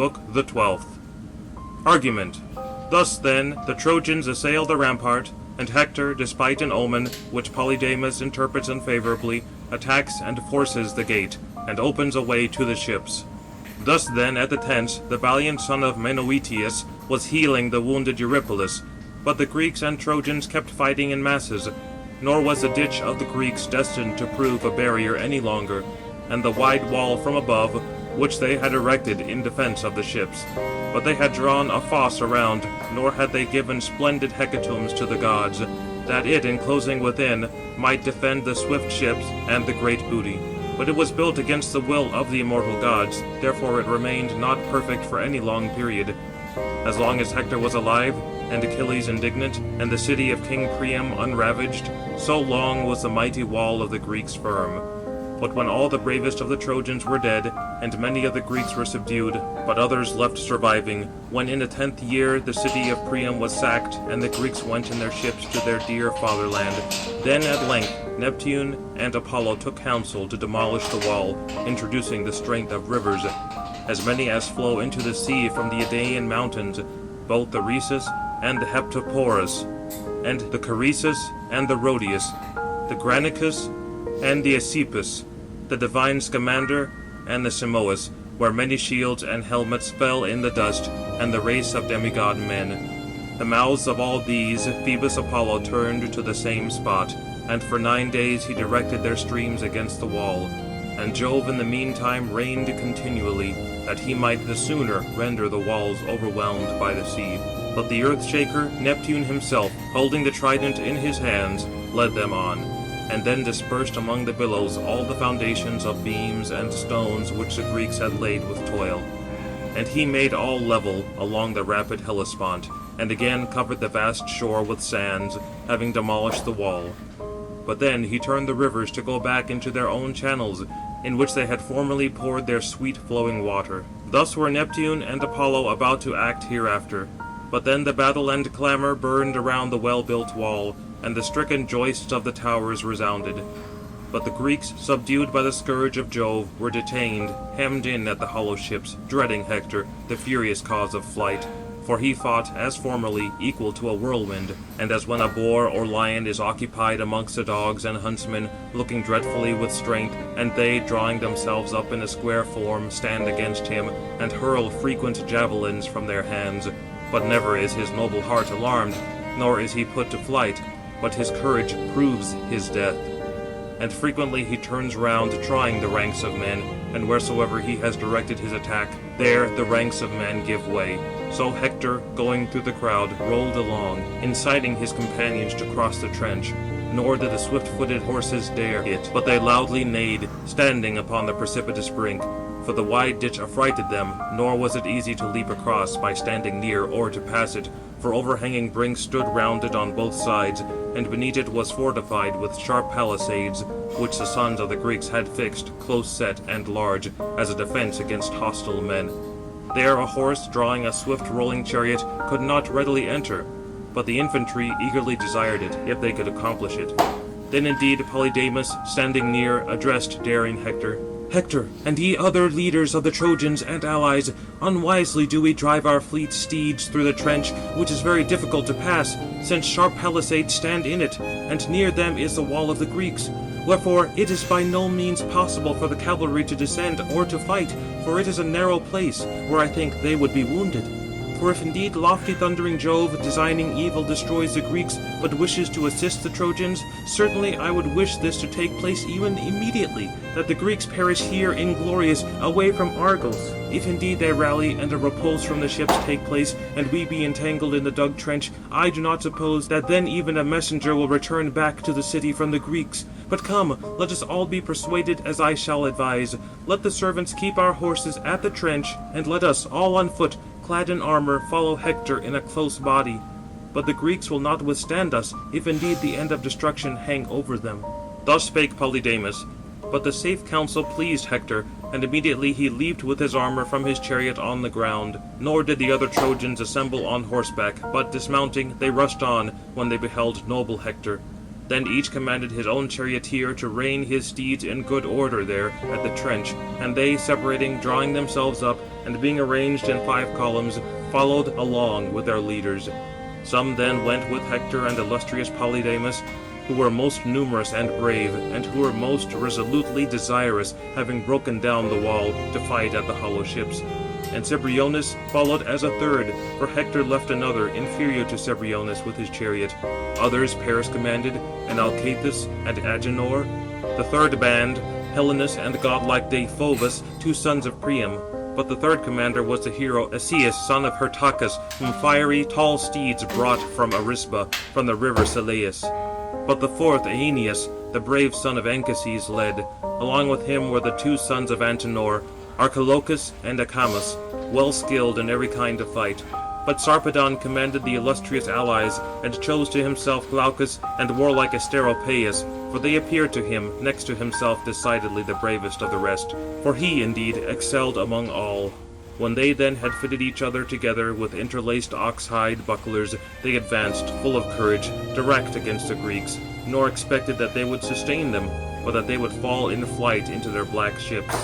Book the 12th. Argument. Thus, then, the Trojans assail the rampart, and Hector, despite an omen, which Polydamas interprets unfavorably, attacks and forces the gate, and opens a way to the ships. Thus then, at the tents, the valiant son of Menoetius was healing the wounded Eurypylus, but the Greeks and Trojans kept fighting in masses, nor was the ditch of the Greeks destined to prove a barrier any longer, and the wide wall from above, which they had erected in defence of the ships. But they had drawn a fosse around, nor had they given splendid hecatombs to the gods, that it, enclosing within, might defend the swift ships and the great booty. But it was built against the will of the immortal gods, therefore it remained not perfect for any long period. As long as Hector was alive, and Achilles indignant, and the city of King Priam unravaged, so long was the mighty wall of the Greeks firm. But when all the bravest of the Trojans were dead, and many of the Greeks were subdued, but others left surviving, when in the 10th year the city of Priam was sacked, and the Greeks went in their ships to their dear fatherland, then at length Neptune and Apollo took counsel to demolish the wall, introducing the strength of rivers, as many as flow into the sea from the Idaean mountains, both the Rhesus and the Heptaporus, and the Caresus and the Rhodius, the Granicus and the Aesipus, the divine Scamander and the Simois, where many shields and helmets fell in the dust, and the race of demigod men. The mouths of all these Phoebus Apollo turned to the same spot, and for 9 days he directed their streams against the wall. And Jove in the meantime rained continually, that he might the sooner render the walls overwhelmed by the sea. But the earth-shaker, Neptune himself, holding the trident in his hands, led them on, and then dispersed among the billows all the foundations of beams and stones which the Greeks had laid with toil. And he made all level along the rapid Hellespont, and again covered the vast shore with sands, having demolished the wall. But then he turned the rivers to go back into their own channels, in which they had formerly poured their sweet-flowing water. Thus were Neptune and Apollo about to act hereafter. But then the battle and clamour burned around the well-built wall, and the stricken joists of the towers resounded. But the Greeks, subdued by the scourge of Jove, were detained, hemmed in at the hollow ships, dreading Hector, the furious cause of flight. For he fought, as formerly, equal to a whirlwind, and as when a boar or lion is occupied amongst the dogs and huntsmen, looking dreadfully with strength, and they, drawing themselves up in a square form, stand against him, and hurl frequent javelins from their hands. But never is his noble heart alarmed, nor is he put to flight, but his courage proves his death. And frequently he turns round, trying the ranks of men, and wheresoever he has directed his attack, there the ranks of men give way. So Hector, going through the crowd, rolled along, inciting his companions to cross the trench. Nor did the swift-footed horses dare it, but they loudly neighed, standing upon the precipitous brink. For the wide ditch affrighted them, nor was it easy to leap across by standing near or to pass it, for overhanging brinks stood round it on both sides, and beneath it was fortified with sharp palisades, which the sons of the Greeks had fixed, close-set and large, as a defence against hostile men. There a horse, drawing a swift rolling chariot, could not readily enter, but the infantry eagerly desired it, if they could accomplish it. Then indeed Polydamas, standing near, addressed daring Hector, "Hector, and ye other leaders of the Trojans and allies, unwisely do we drive our fleet steeds through the trench, which is very difficult to pass, since sharp palisades stand in it, and near them is the wall of the Greeks. Wherefore it is by no means possible for the cavalry to descend or to fight, for it is a narrow place, where I think they would be wounded. For if indeed lofty thundering Jove, designing evil, destroys the Greeks, but wishes to assist the Trojans, certainly I would wish this to take place even immediately, that the Greeks perish here inglorious, away from Argos. If indeed they rally, and a repulse from the ships take place, and we be entangled in the dug trench, I do not suppose that then even a messenger will return back to the city from the Greeks. But come, let us all be persuaded as I shall advise. Let the servants keep our horses at the trench, and let us, all on foot, clad in armour, follow Hector in a close body. But the Greeks will not withstand us, if indeed the end of destruction hang over them." Thus spake Polydamas. But the safe counsel pleased Hector, and immediately he leaped with his armour from his chariot on the ground. Nor did the other Trojans assemble on horseback, but dismounting, they rushed on, when they beheld noble Hector. Then each commanded his own charioteer to rein his steeds in good order there at the trench, and they, separating, drawing themselves up, and being arranged in 5 columns, followed along with their leaders. Some then went with Hector and illustrious Polydamas, who were most numerous and brave, and who were most resolutely desirous, having broken down the wall, to fight at the hollow ships. And Cebriones followed as a third, for Hector left another inferior to Cebriones with his chariot. Others Paris commanded, and Alcathous and Agenor. The third band, Helenus and godlike Deiphobus, 2 sons of Priam. But the third commander was the hero Asius, son of Hyrtacus, whom fiery, tall steeds brought from Arisba, from the river Selleis. But the fourth, Aeneas, the brave son of Anchises, led. Along with him were the 2 sons of Antenor, Archilochus and Acamas, well skilled in every kind of fight. But Sarpedon commanded the illustrious allies, and chose to himself Glaucus and warlike Asteropaeus, for they appeared to him, next to himself, decidedly the bravest of the rest. For he, indeed, excelled among all. When they then had fitted each other together with interlaced ox-hide bucklers, they advanced, full of courage, direct against the Greeks, nor expected that they would sustain them, but that they would fall in flight into their black ships.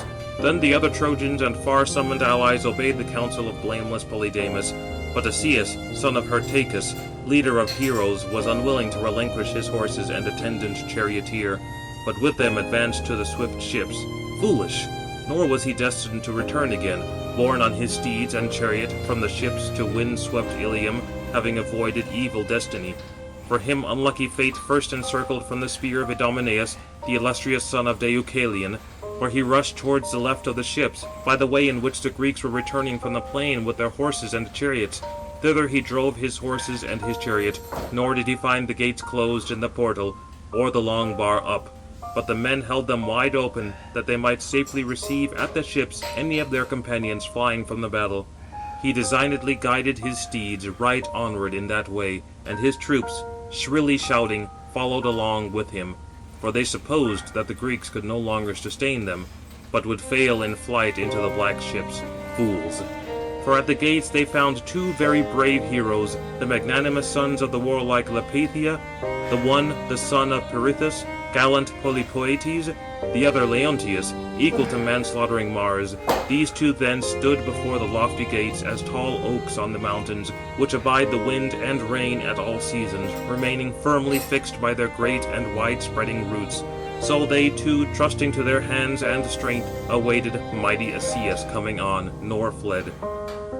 Then the other Trojans and far-summoned allies obeyed the counsel of blameless Polydamas. But Asius, son of Hyrtacus, leader of heroes, was unwilling to relinquish his horses and attendant charioteer, but with them advanced to the swift ships. Foolish! Nor was he destined to return again, borne on his steeds and chariot from the ships to wind-swept Ilium, having avoided evil destiny. For him unlucky fate first encircled from the spear of Idomeneus, the illustrious son of Deucalion, where he rushed towards the left of the ships, by the way in which the Greeks were returning from the plain with their horses and chariots. Thither he drove his horses and his chariot, nor did he find the gates closed in the portal, or the long bar up. But the men held them wide open, that they might safely receive at the ships any of their companions flying from the battle. He designedly guided his steeds right onward in that way, and his troops, shrilly shouting, followed along with him. For they supposed that the Greeks could no longer sustain them, but would fail in flight into the black ships. Fools! For at the gates they found 2 very brave heroes, the magnanimous sons of the warlike Lepathia, the one the son of Pirithous, gallant Polypoetes, the other Leontius, equal to manslaughtering Mars. These 2 then stood before the lofty gates as tall oaks on the mountains, which abide the wind and rain at all seasons, remaining firmly fixed by their great and wide-spreading roots. So they too, trusting to their hands and strength, awaited mighty Asius coming on, nor fled.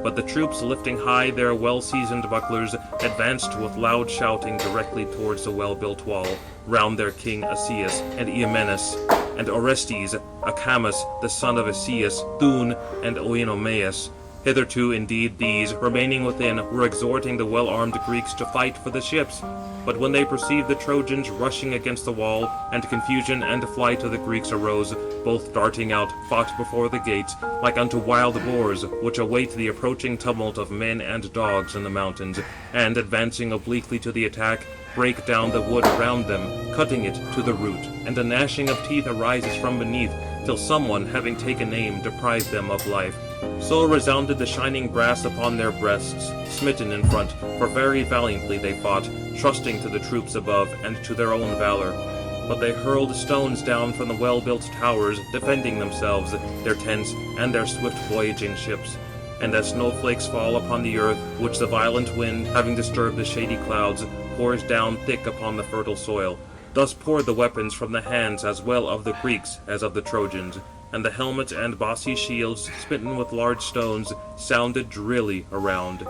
But the troops, lifting high their well-seasoned bucklers, advanced with loud shouting directly towards the well-built wall, round their king Asius, and Iamenus, and Orestes, Acamas, the son of Asius, Thun, and Oenomaus. Hitherto, indeed, these, remaining within, were exhorting the well-armed Greeks to fight for the ships. But when they perceived the Trojans rushing against the wall, and confusion and flight of the Greeks arose, both darting out, fought before the gates, like unto wild boars, which await the approaching tumult of men and dogs in the mountains, and, advancing obliquely to the attack, break down the wood around them, cutting it to the root, and a gnashing of teeth arises from beneath, till someone, having taken aim, deprived them of life. So resounded the shining brass upon their breasts, smitten in front, for very valiantly they fought, trusting to the troops above, and to their own valour. But they hurled stones down from the well-built towers, defending themselves, their tents, and their swift voyaging ships. And as snowflakes fall upon the earth, which the violent wind, having disturbed the shady clouds, pours down thick upon the fertile soil, thus poured the weapons from the hands as well of the Greeks as of the Trojans, and the helmets and bossy shields, smitten with large stones, sounded drilly around.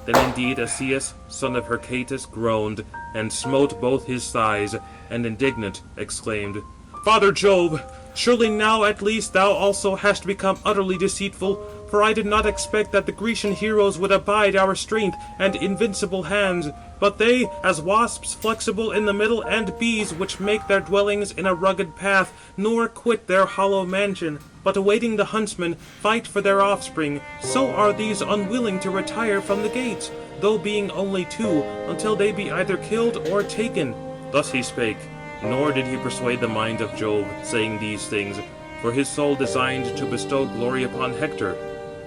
Then indeed Asius, son of Hyrtacus, groaned, and smote both his thighs, and indignant exclaimed, "Father Jove, surely now at least thou also hast become utterly deceitful, for I did not expect that the Grecian heroes would abide our strength and invincible hands, but they, as wasps flexible in the middle, and bees which make their dwellings in a rugged path, nor quit their hollow mansion, but awaiting the huntsman, fight for their offspring, so are these unwilling to retire from the gates, though being only 2, until they be either killed or taken." Thus he spake, nor did he persuade the mind of Jove, saying these things, for his soul designed to bestow glory upon Hector.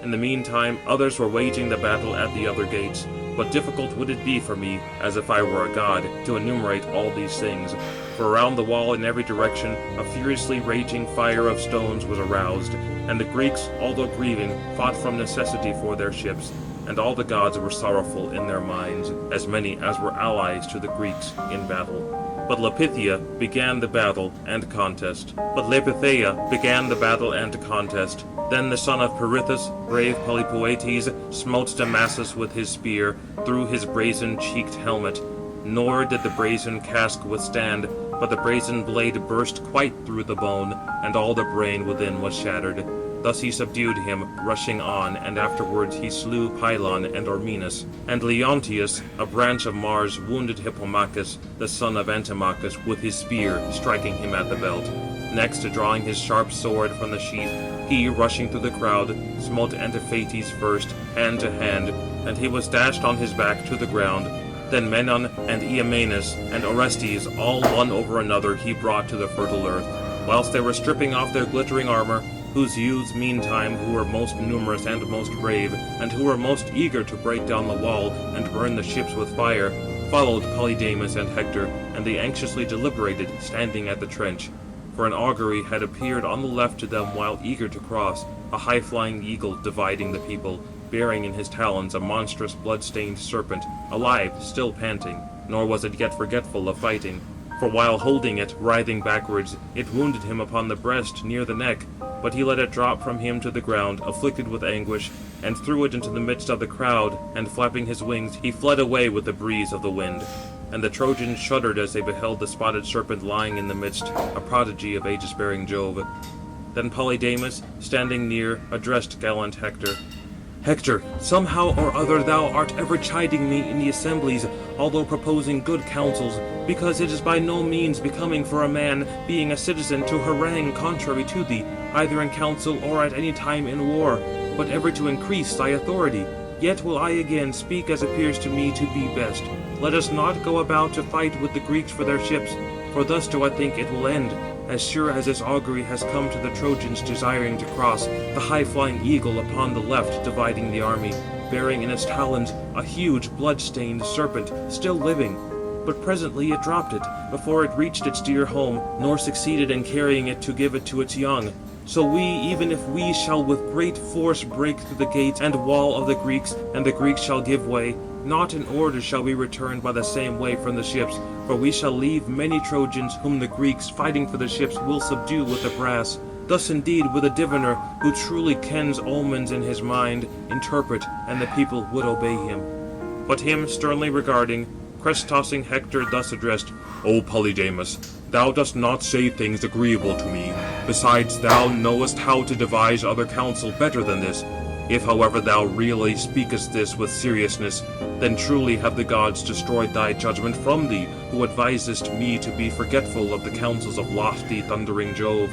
In the meantime, others were waging the battle at the other gates. But difficult would it be for me, as if I were a god, to enumerate all these things. For around the wall in every direction a furiously raging fire of stones was aroused, and the Greeks, although grieving, fought from necessity for their ships, and all the gods were sorrowful in their minds, as many as were allies to the Greeks in battle. But Lapithia began the battle and contest. Then the son of Perithous, brave Polypoetes, smote Damasus with his spear, through his brazen-cheeked helmet. Nor did the brazen casque withstand, but the brazen blade burst quite through the bone, and all the brain within was shattered. Thus he subdued him, rushing on, and afterwards he slew Pylon and Ormenus. And Leontius, a branch of Mars, wounded Hippomachus, the son of Antimachus, with his spear, striking him at the belt. Next, drawing his sharp sword from the sheath, he, rushing through the crowd, smote Antiphates first, hand to hand, and he was dashed on his back to the ground. Then Menon and Iamenus and Orestes, all one over another, he brought to the fertile earth. Whilst they were stripping off their glittering armour, whose youths meantime, who were most numerous and most brave, and who were most eager to break down the wall and burn the ships with fire, followed Polydamas and Hector, and they anxiously deliberated, standing at the trench. For an augury had appeared on the left to them while eager to cross, a high-flying eagle dividing the people, bearing in his talons a monstrous blood-stained serpent, alive, still panting, nor was it yet forgetful of fighting. For while holding it, writhing backwards, it wounded him upon the breast, near the neck, but he let it drop from him to the ground, afflicted with anguish, and threw it into the midst of the crowd, and flapping his wings, he fled away with the breeze of the wind. And the Trojans shuddered as they beheld the spotted serpent lying in the midst, a prodigy of aegis-bearing Jove. Then Polydamas, standing near, addressed gallant Hector. Hector, somehow or other thou art ever chiding me in the assemblies, although proposing good counsels, because it is by no means becoming for a man, being a citizen, to harangue contrary to thee, either in council or at any time in war, but ever to increase thy authority. Yet will I again speak as appears to me to be best. Let us not go about to fight with the Greeks for their ships, for thus do I think it will end, as sure as this augury has come to the Trojans desiring to cross, the high-flying eagle upon the left dividing the army, bearing in its talons a huge blood-stained serpent, still living. But presently it dropped it, before it reached its dear home, nor succeeded in carrying it to give it to its young. So we, even if we shall with great force break through the gates and wall of the Greeks, and the Greeks shall give way, not in order shall we return by the same way from the ships, for we shall leave many Trojans whom the Greeks, fighting for the ships, will subdue with the brass. Thus indeed would a diviner, who truly kens omens in his mind, interpret, and the people would obey him. But him sternly regarding, crest-tossing Hector thus addressed, O Polydamas, thou dost not say things agreeable to me. Besides, thou knowest how to devise other counsel better than this. If, however, thou really speakest this with seriousness, then truly have the gods destroyed thy judgment from thee, who advisest me to be forgetful of the counsels of lofty thundering Jove,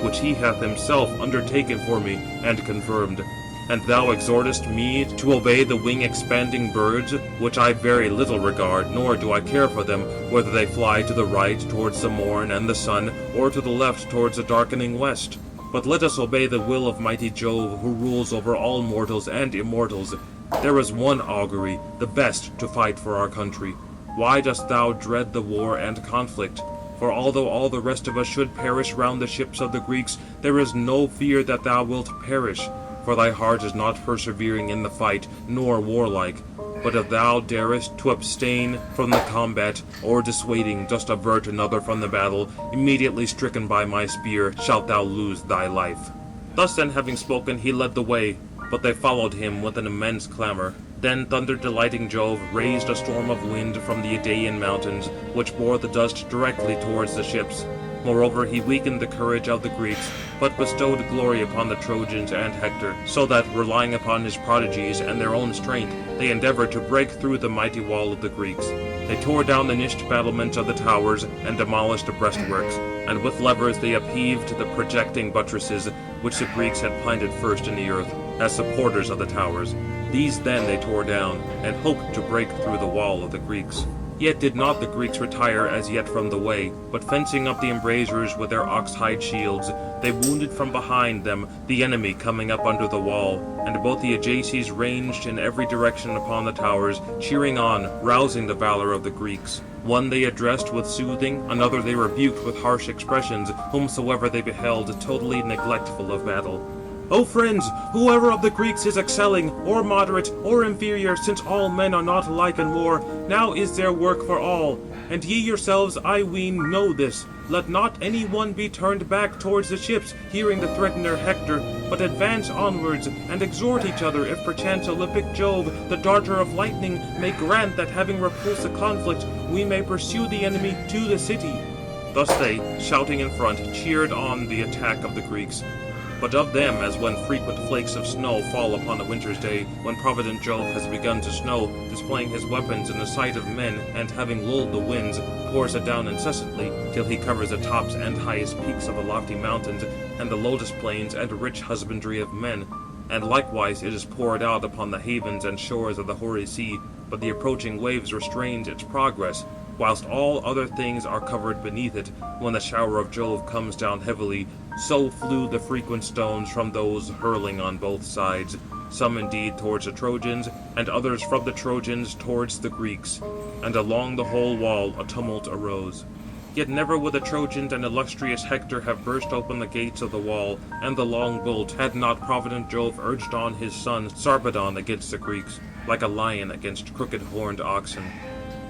which he hath himself undertaken for me, and confirmed. And thou exhortest me to obey the wing-expanding birds, which I very little regard, nor do I care for them, whether they fly to the right towards the morn and the sun, or to the left towards the darkening west. But let us obey the will of mighty Jove, who rules over all mortals and immortals. There is one augury, the best, to fight for our country. Why dost thou dread the war and conflict? For although all the rest of us should perish round the ships of the Greeks, there is no fear that thou wilt perish. For thy heart is not persevering in the fight, nor warlike. But if thou darest to abstain from the combat, or dissuading dost avert another from the battle, immediately stricken by my spear, shalt thou lose thy life. Thus then having spoken, he led the way, but they followed him with an immense clamour. Then thunder-delighting Jove raised a storm of wind from the Idaean mountains, which bore the dust directly towards the ships. Moreover, he weakened the courage of the Greeks, but bestowed glory upon the Trojans and Hector, so that, relying upon his prodigies and their own strength, they endeavoured to break through the mighty wall of the Greeks. They tore down the niched battlements of the towers, and demolished the breastworks, and with levers they upheaved the projecting buttresses, which the Greeks had planted first in the earth, as supporters of the towers. These then they tore down, and hoped to break through the wall of the Greeks. Yet did not the Greeks retire as yet from the way, but fencing up the embrasures with their ox-hide shields, they wounded from behind them the enemy coming up under the wall, and both the Ajaces ranged in every direction upon the towers, cheering on, rousing the valor of the Greeks. One they addressed with soothing, another they rebuked with harsh expressions, whomsoever they beheld totally neglectful of battle. O friends, whoever of the Greeks is excelling, or moderate, or inferior, since all men are not alike in war, now is there work for all. And ye yourselves, I ween, know this. Let not any one be turned back towards the ships, hearing the threatener Hector, but advance onwards, and exhort each other, if perchance Olympic Jove, the darter of lightning, may grant that having repulsed the conflict, we may pursue the enemy to the city. Thus they, shouting in front, cheered on the attack of the Greeks. But of them, as when frequent flakes of snow fall upon a winter's day, when provident Jove has begun to snow, displaying his weapons in the sight of men, and having lulled the winds, pours it down incessantly, till he covers the tops and highest peaks of the lofty mountains, and the lotus plains, and rich husbandry of men. And likewise it is poured out upon the havens and shores of the hoary sea, but the approaching waves restrains its progress, whilst all other things are covered beneath it. When the shower of Jove comes down heavily, so flew the frequent stones from those hurling on both sides, some indeed towards the Trojans, and others from the Trojans towards the Greeks. And along the whole wall a tumult arose. Yet never would the Trojans and illustrious Hector have burst open the gates of the wall, and the long bolt, had not provident Jove urged on his son Sarpedon against the Greeks, like a lion against crooked-horned oxen.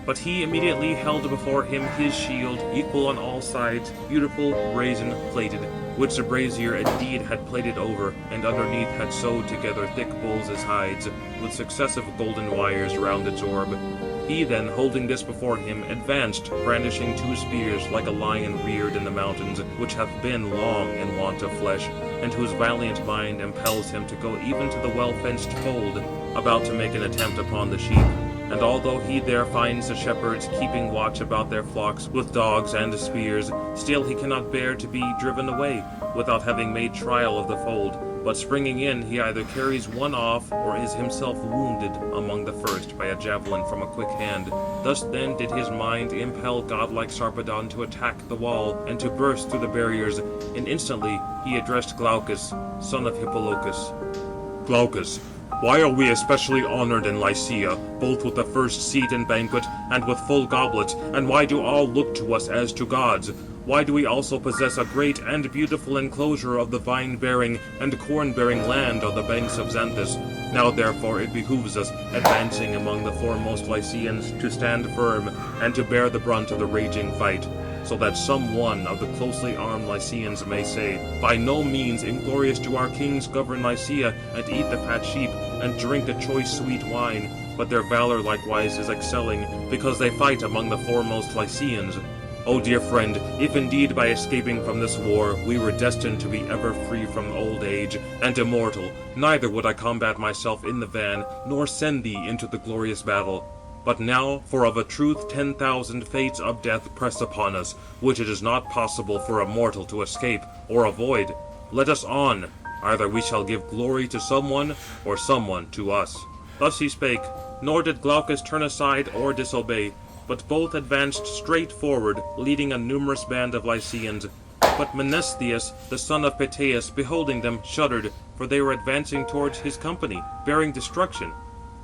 But he immediately held before him his shield, equal on all sides, beautiful, brazen, plated, which the brazier indeed had plated over, and underneath had sewed together thick bulls' hides, with successive golden wires round its orb. He then, holding this before him, advanced, brandishing 2 spears, like a lion reared in the mountains, which hath been long in want of flesh, and whose valiant mind impels him to go even to the well-fenced fold, about to make an attempt upon the sheep. And although he there finds the shepherds keeping watch about their flocks with dogs and spears, still he cannot bear to be driven away, without having made trial of the fold. But springing in, he either carries one off, or is himself wounded among the first by a javelin from a quick hand. Thus then did his mind impel godlike Sarpedon to attack the wall, and to burst through the barriers, and instantly he addressed Glaucus, son of Hippolochus. Glaucus, why are we especially honored in Lycia, both with the first seat and banquet, and with full goblets, and why do all look to us as to gods? Why do we also possess a great and beautiful enclosure of the vine-bearing and corn-bearing land on the banks of Xanthus? Now therefore it behooves us, advancing among the foremost Lycians, to stand firm, and to bear the brunt of the raging fight, so that some one of the closely armed Lycians may say, by no means inglorious do our kings govern Lycia, and eat the fat sheep, and drink the choice sweet wine, but their valor likewise is excelling, because they fight among the foremost Lycians. O dear friend, if indeed by escaping from this war we were destined to be ever free from old age, and immortal, neither would I combat myself in the van, nor send thee into the glorious battle. But now, for of a truth 10,000 fates of death press upon us, which it is not possible for a mortal to escape, or avoid. Let us on, either we shall give glory to someone, or someone to us. Thus he spake, nor did Glaucus turn aside or disobey, but both advanced straight forward, leading a numerous band of Lycians. But Menestheus, the son of Peteus, beholding them, shuddered, for they were advancing towards his company, bearing destruction.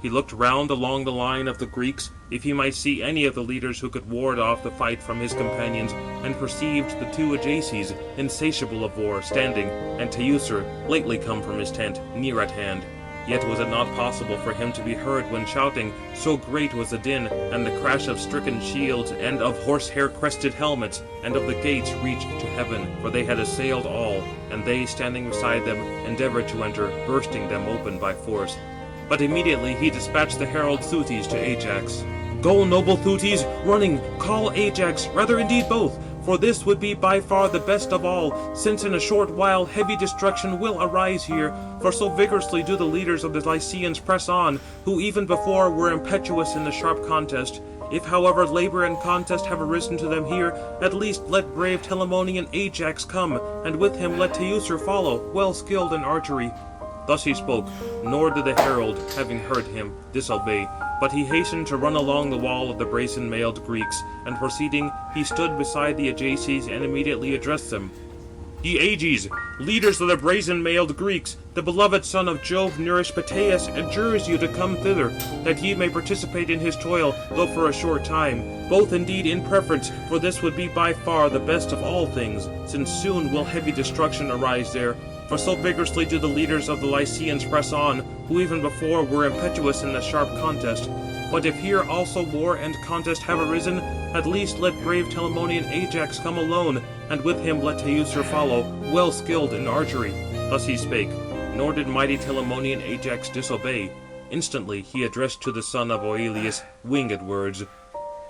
He looked round along the line of the Greeks, if he might see any of the leaders who could ward off the fight from his companions, and perceived the 2 Ajaces, insatiable of war, standing, and Teucer, lately come from his tent, near at hand. Yet was it not possible for him to be heard when shouting, so great was the din, and the crash of stricken shields, and of horsehair-crested helmets, and of the gates reached to heaven, for they had assailed all, and they, standing beside them, endeavoured to enter, bursting them open by force. But immediately he dispatched the herald Theutes to Ajax. Go, noble Theutes, running, call Ajax, rather indeed both, for this would be by far the best of all, since in a short while heavy destruction will arise here, for so vigorously do the leaders of the Lycians press on, who even before were impetuous in the sharp contest. If however labour and contest have arisen to them here, at least let brave Telamonian Ajax come, and with him let Teucer follow, well skilled in archery. Thus he spoke, nor did the herald, having heard him, disobey, but he hastened to run along the wall of the brazen-mailed Greeks, and proceeding, he stood beside the Ajaces and immediately addressed them. Ye Ages, leaders of the brazen-mailed Greeks, the beloved son of Jove nourished Peteus adjures you to come thither, that ye may participate in his toil, though for a short time, both indeed in preference, for this would be by far the best of all things, since soon will heavy destruction arise there. For so vigorously do the leaders of the Lycians press on, who even before were impetuous in the sharp contest. But if here also war and contest have arisen, at least let brave Telamonian Ajax come alone, and with him let Teucer follow, well skilled in archery. Thus he spake, nor did mighty Telamonian Ajax disobey. Instantly he addressed to the son of Oileus winged words.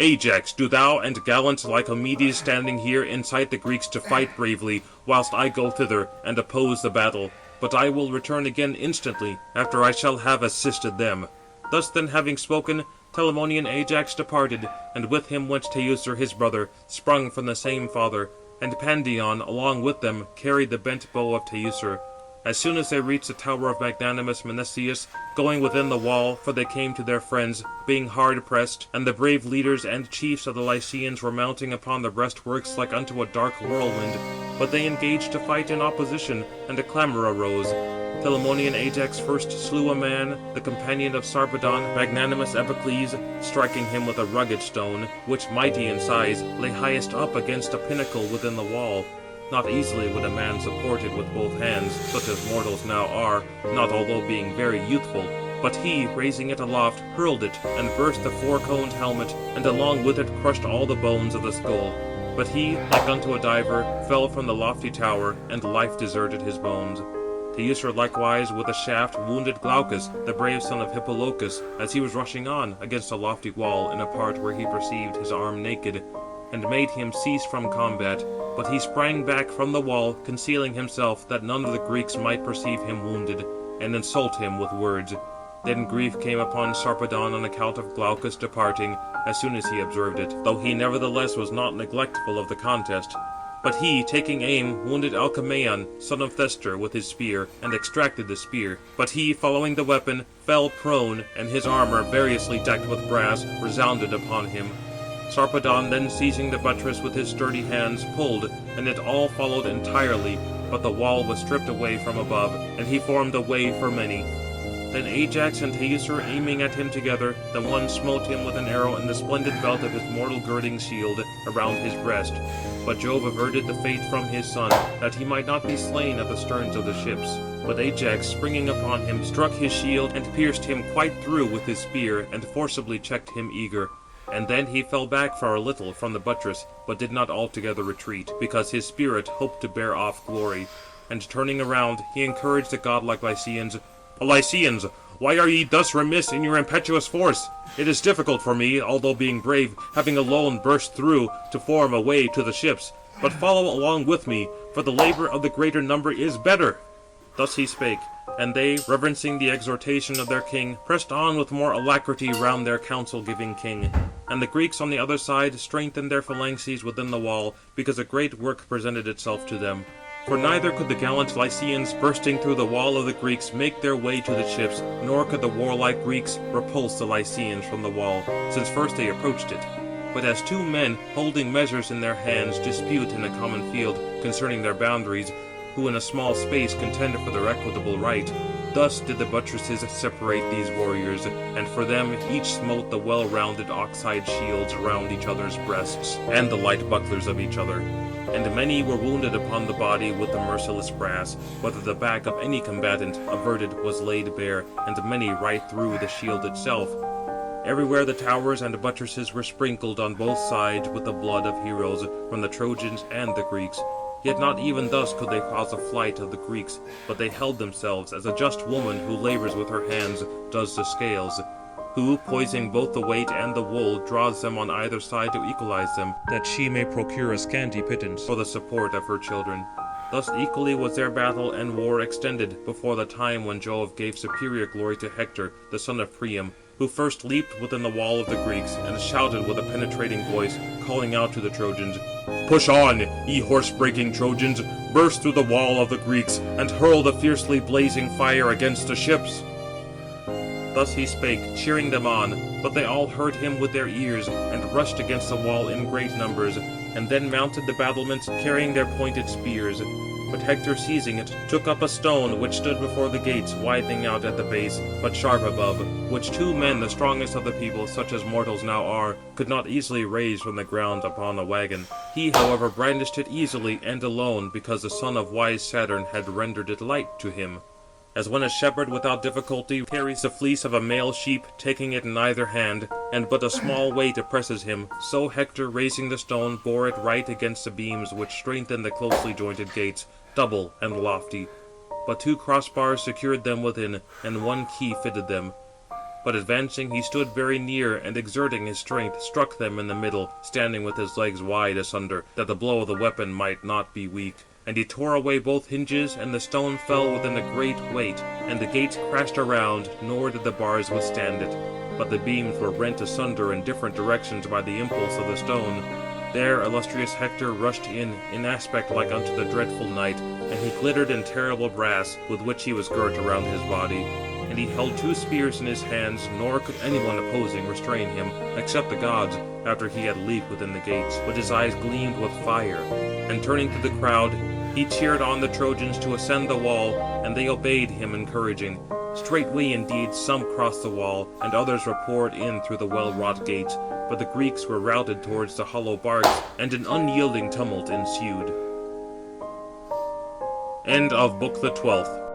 Ajax, do thou and gallant Lycomedes standing here incite the Greeks to fight bravely, whilst I go thither, and oppose the battle. But I will return again instantly, after I shall have assisted them. Thus then having spoken, Telamonian Ajax departed, and with him went Teucer his brother, sprung from the same father, and Pandion along with them carried the bent bow of Teucer. As soon as they reached the tower of magnanimous Menecius, going within the wall, for they came to their friends, being hard pressed, and the brave leaders and chiefs of the Lycians were mounting upon the breastworks like unto a dark whirlwind, but they engaged to fight in opposition, and a clamour arose. Telamonian Ajax first slew a man, the companion of Sarpedon, magnanimous Epicles, striking him with a rugged stone, which, mighty in size, lay highest up against a pinnacle within the wall. Not easily would a man support it with both hands, such as mortals now are, not although being very youthful. But he, raising it aloft, hurled it, and burst the four-coned helmet, and along with it crushed all the bones of the skull. But he, like unto a diver, fell from the lofty tower, and life deserted his bones. Teucer likewise with a shaft wounded Glaucus, the brave son of Hippolochus, as he was rushing on against a lofty wall in a part where he perceived his arm naked, and made him cease from combat. But he sprang back from the wall, concealing himself, that none of the Greeks might perceive him wounded, and insult him with words. Then grief came upon Sarpedon on account of Glaucus departing, as soon as he observed it, though he nevertheless was not neglectful of the contest. But he, taking aim, wounded Alcmaeon, son of Thestor, with his spear, and extracted the spear. But he, following the weapon, fell prone, and his armour, variously decked with brass, resounded upon him. Sarpedon then seizing the buttress with his sturdy hands, pulled, and it all followed entirely, but the wall was stripped away from above, and he formed a way for many. Then Ajax and Teucer aiming at him together, the one smote him with an arrow in the splendid belt of his mortal girding shield around his breast. But Jove averted the fate from his son, that he might not be slain at the sterns of the ships. But Ajax, springing upon him, struck his shield, and pierced him quite through with his spear, and forcibly checked him eager. And then he fell back for a little from the buttress, but did not altogether retreat, because his spirit hoped to bear off glory. And turning around, he encouraged the godlike Lycians. Lycians, why are ye thus remiss in your impetuous force? It is difficult for me, although being brave, having alone burst through, to form a way to the ships. But follow along with me, for the labour of the greater number is better. Thus he spake, and they, reverencing the exhortation of their king, pressed on with more alacrity round their counsel-giving king. And the Greeks on the other side strengthened their phalanxes within the wall, because a great work presented itself to them. For neither could the gallant Lycians, bursting through the wall of the Greeks, make their way to the ships, nor could the warlike Greeks repulse the Lycians from the wall, since first they approached it. But as two men, holding measures in their hands, dispute in a common field concerning their boundaries, who in a small space contend for their equitable right, thus did the buttresses separate these warriors, and for them each smote the well-rounded ox-hide shields round each other's breasts, and the light bucklers of each other. And many were wounded upon the body with the merciless brass, whether the back of any combatant averted was laid bare, and many right through the shield itself. Everywhere the towers and buttresses were sprinkled on both sides with the blood of heroes, from the Trojans and the Greeks. Yet not even thus could they cause a flight of the Greeks, but they held themselves as a just woman who labours with her hands does the scales, who, poising both the weight and the wool, draws them on either side to equalize them, that she may procure a scanty pittance for the support of her children. Thus equally was their battle and war extended, before the time when Jove gave superior glory to Hector, the son of Priam, who first leaped within the wall of the Greeks, and shouted with a penetrating voice, calling out to the Trojans, "Push on, ye horse-breaking Trojans! burst through the wall of the Greeks, and hurled a fiercely blazing fire against the ships. Thus he spake, cheering them on, but they all heard him with their ears, and rushed against the wall in great numbers, and then mounted the battlements, carrying their pointed spears. But Hector, seizing it, took up a stone which stood before the gates, widening out at the base, but sharp above, which 2 men, the strongest of the people, such as mortals now are, could not easily raise from the ground upon a wagon. He, however, brandished it easily and alone, because the son of wise Saturn had rendered it light to him. As when a shepherd without difficulty carries the fleece of a male sheep, taking it in either hand, and but a small weight oppresses him, so Hector, raising the stone, bore it right against the beams which strengthened the closely jointed gates, double and lofty. But 2 crossbars secured them within, and 1 key fitted them. But advancing, he stood very near, and exerting his strength, struck them in the middle, standing with his legs wide asunder, that the blow of the weapon might not be weak. And he tore away both hinges, and the stone fell within a great weight, and the gates crashed around, nor did the bars withstand it. But the beams were rent asunder in different directions by the impulse of the stone. There illustrious Hector rushed in aspect like unto the dreadful night, and he glittered in terrible brass, with which he was girt around his body. And he held 2 spears in his hands, nor could anyone opposing restrain him, except the gods, after he had leaped within the gates. But his eyes gleamed with fire. And turning to the crowd, he cheered on the Trojans to ascend the wall, and they obeyed him, encouraging. Straightway indeed some crossed the wall, and others were poured in through the well-wrought gates, but the Greeks were routed towards the hollow barks, and an unyielding tumult ensued. End of Book the 12th.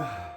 Ah.